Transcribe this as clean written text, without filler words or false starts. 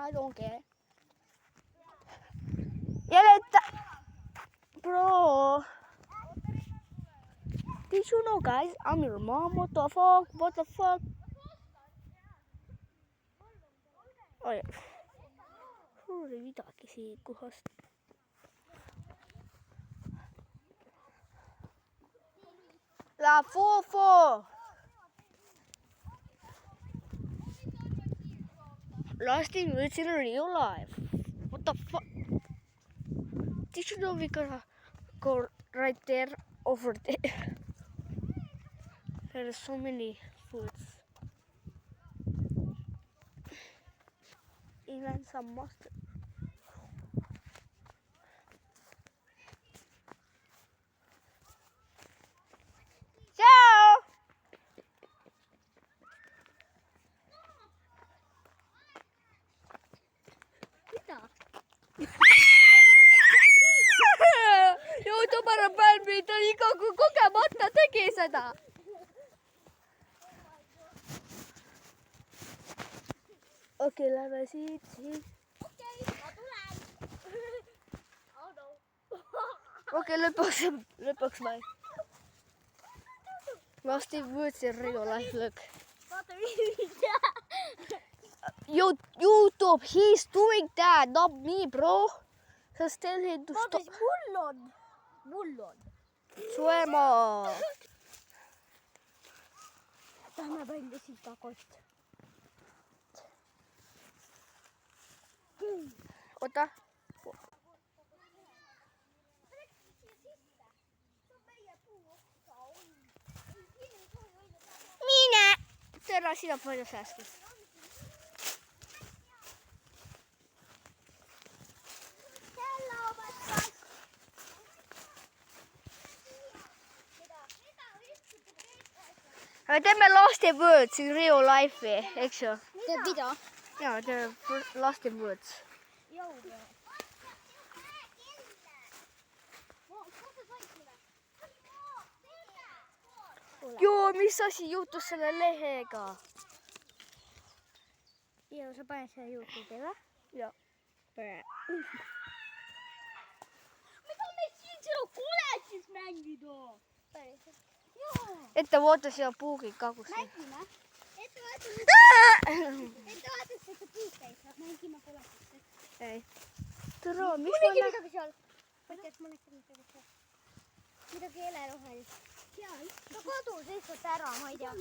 I don't care. Bro. Did you know, guys? I'm your mom. What the fuck? What the fuck? Oh, yeah. Oli midagi siin kohas. La Fofo! Lost in woods in real life. What the fuck? Did you know we gotta go right there, over there? There are so many foods. Even some mustard. Ciao! YouTuber on badminton, iga kui kogemata tegi seda. Okei, lähme siit. Okei, ma tulen. Oh no. Okei, lõpuks ma. Lost in woods in real life, look. Vaata video. YouTube, he's doing that, not me, bro. Just tell him to Vaata, stop. Mul on. Suema. Tahame välja siit takot. Oota. Mine! Terra, sina palju säästis. Aga teeme Lost in Woods in real life'i, eks ju? Teeb video? Jaa, teeme Lost in Woods. Jõuga. Joo, mis asi juhtus selle lehega? Ja sa paned selle YouTube'i või? Jaa. Mida me siin sinu koletsis mängida? Päriselt. Joo. Ette vaata siia puugid kagusse. Mängime. Ette vaata seda puuk käis. Mängime koletisse. Ei. Tere, mis Mul nägi midagi seal. Mõtled, ma nägin midagi seal. Midagi helerohelist. No kodus lihtsalt ära, ma ei tea.